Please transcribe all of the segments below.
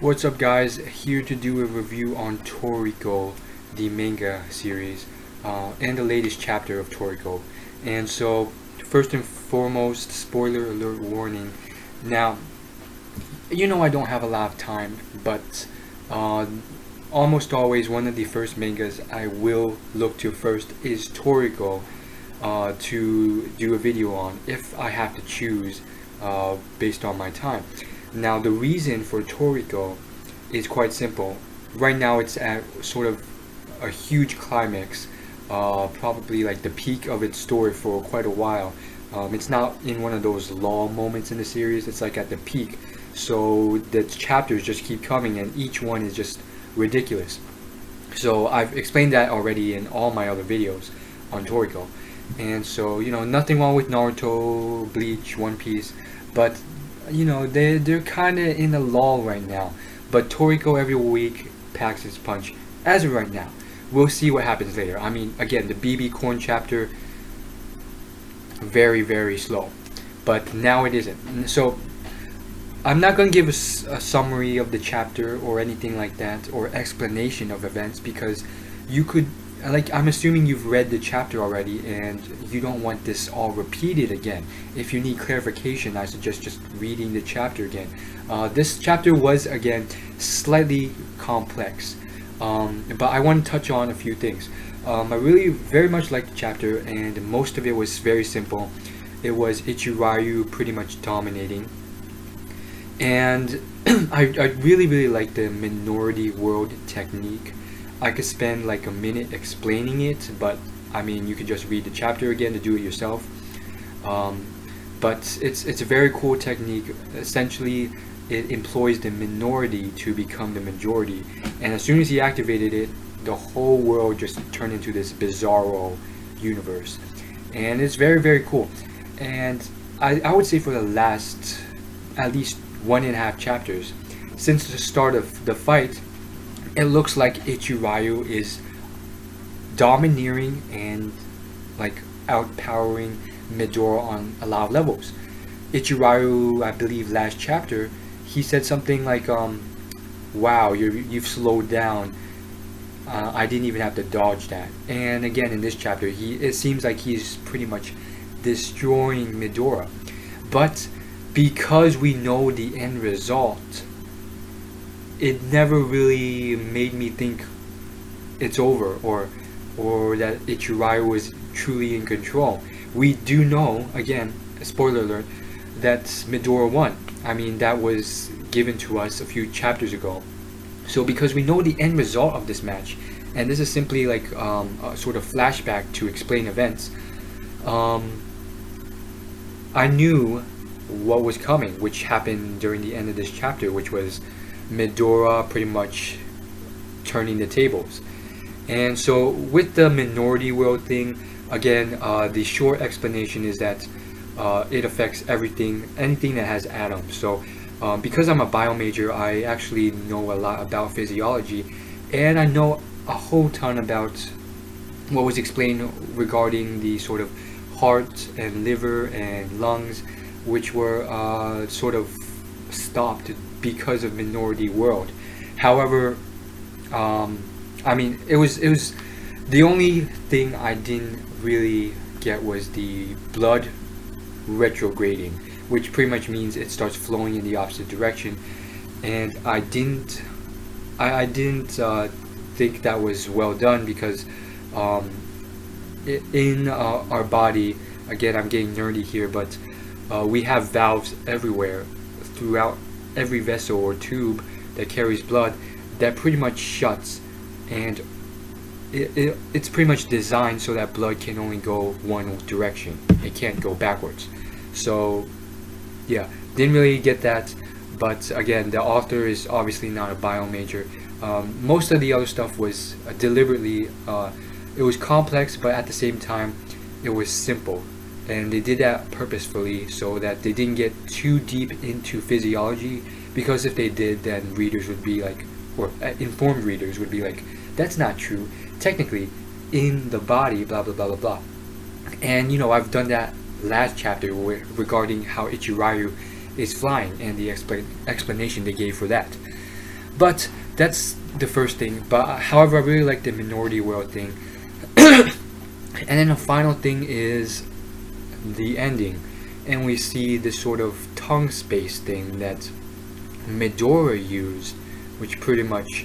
What's up, guys? Here to do a review on Toriko, the manga series, and the latest chapter of Toriko. And so, first and foremost, spoiler alert warning. Now, I don't have a lot of time, but almost always one of the first mangas I will look to first is Toriko to do a video on if I have to choose based on my time. Now, the reason for Toriko is quite simple. Right now it's at sort of a huge climax, probably like the peak of its story for quite a while. It's not in one of those lull moments in the series, it's like at the peak. So the chapters just keep coming and each one is just ridiculous. So I've explained that already in all my other videos on Toriko. And so, nothing wrong with Naruto, Bleach, One Piece, but they're kind of in a lull right now. But Toriko every week packs its punch as of right now. We'll see what happens later. I mean, again, the BB Corn chapter, very, very slow. But now it isn't. So I'm not going to give a summary of the chapter or anything like that, or explanation of events, because you could, I'm assuming you've read the chapter already and you don't want this all repeated again. If you need clarification, I suggest just reading the chapter again. This chapter was, again, slightly complex, but I want to touch on a few things. I really very much liked the chapter, and most of it was very simple. It was Ichirayu pretty much dominating, and I really liked the minority world technique. I could spend like a minute explaining it, but I mean, you could just read the chapter again to do it yourself. But it's a very cool technique. Essentially, it employs the minority to become the majority, and as soon as he activated it, the whole world just turned into this bizarro universe, and it's very cool. And I would say for the last at least 1.5 chapters, since the start of the fight, it looks like Ichirayu is domineering and like outpowering Midora on a lot of levels. Ichirayu, I believe last chapter, he said something like, wow, you've slowed down. I didn't even have to dodge that. And again, in this chapter, it seems like he's pretty much destroying Midora. But because we know the end result, it never really made me think it's over, or that Ichirayu was truly in control. We do know, again, spoiler alert, that Midora won. I mean, that was given to us a few chapters ago. So because we know the end result of this match, and this is simply like a sort of flashback to explain events, I knew what was coming, which happened during the end of this chapter, which was Midora pretty much turning the tables. And so with the minority world thing, again, the short explanation is that it affects anything that has atoms. So because I'm a bio major, I actually know a lot about physiology, and I know a whole ton about what was explained regarding the sort of heart and liver and lungs, which were sort of stopped because of minority world. However, I mean, it was the only thing I didn't really get was the blood retrograding, which pretty much means it starts flowing in the opposite direction, and I didn't think that was well done, because in our body, again, I'm getting nerdy here, but we have valves everywhere throughout every vessel or tube that carries blood that pretty much shuts, and it's pretty much designed so that blood can only go one direction. It can't go backwards. So yeah, didn't really get that. But again, the author is obviously not a bio major. Most of the other stuff was deliberately, it was complex, but at the same time it was simple, and they did that purposefully so that they didn't get too deep into physiology, because if they did, then readers would be like, or informed readers would be like, that's not true. Technically, in the body, blah blah blah blah blah. And I've done that last chapter regarding how Ichirayu is flying and the explanation they gave for that. But that's the first thing. But however, I really like the minority world thing. And then the final thing is the ending, and we see this sort of tongue space thing that Midora used, which pretty much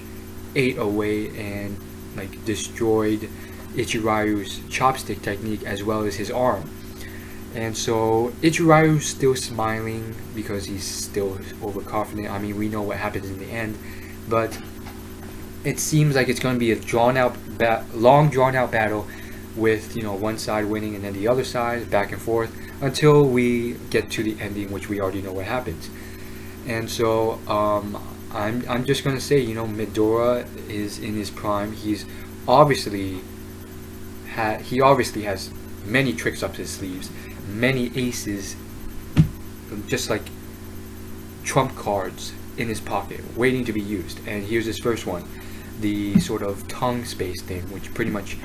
ate away and like destroyed Ichirayu's chopstick technique as well as his arm. And so Ichirayu's still smiling because he's still overconfident. I mean, we know what happens in the end, but it seems like it's going to be a long drawn out battle with, you know, one side winning and then the other side back and forth until we get to the ending, which we already know what happens. And so I'm just gonna say, you know, Midora is in his prime. He obviously has many tricks up his sleeves, many aces, just like trump cards in his pocket waiting to be used. And here's his first one, the sort of tongue space thing, which pretty much,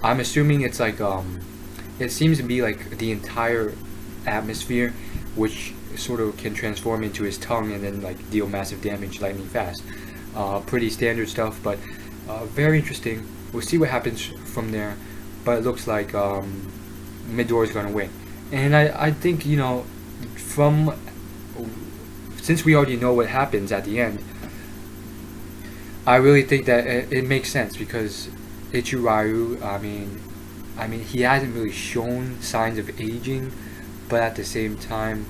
I'm assuming it's like it seems to be like the entire atmosphere, which sort of can transform into his tongue and then like deal massive damage lightning fast. Pretty standard stuff, but very interesting. We'll see what happens from there, but it looks like Midora is gonna win. And I think, you know, since we already know what happens at the end, I really think that it makes sense, because Ichirayu, I mean, he hasn't really shown signs of aging, but at the same time,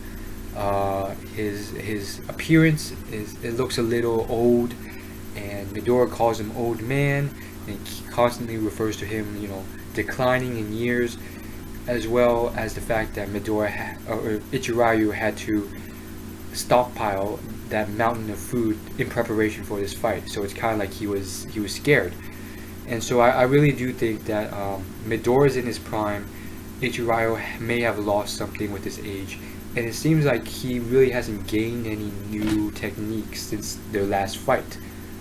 his appearance it looks a little old, and Midora calls him old man, and constantly refers to him, you know, declining in years, as well as the fact that Ichirayu had to stockpile that mountain of food in preparation for this fight. So it's kind of like he was scared. And so I really do think that Midora is in his prime. Ichirayu may have lost something with his age, and it seems like he really hasn't gained any new techniques since their last fight,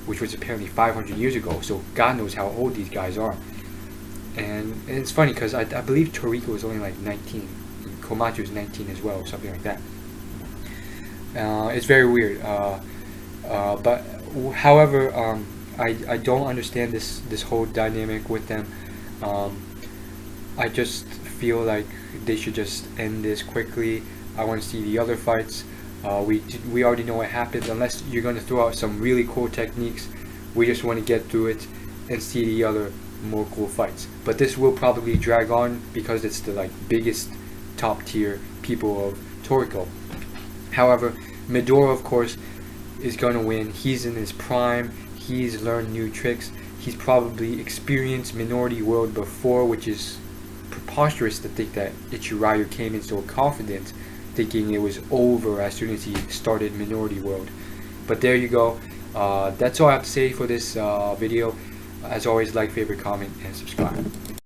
which was apparently 500 years ago. So God knows how old these guys are. And it's funny because I believe Toriko is only like 19, and Komachi is 19 as well, or something like that. It's very weird. But however, I don't understand this whole dynamic with them. I just feel like they should just end this quickly. I want to see the other fights. We already know what happens. Unless you're going to throw out some really cool techniques, we just want to get through it and see the other more cool fights. But this will probably drag on because it's the like biggest top tier people of Toriko. However, Midora, of course, is going to win. He's in his prime. He's learned new tricks. He's probably experienced Minority World before, which is preposterous to think that Ichirayu came in so confident, thinking it was over as soon as he started Minority World. But there you go. That's all I have to say for this video. As always, like, favorite, comment, and subscribe.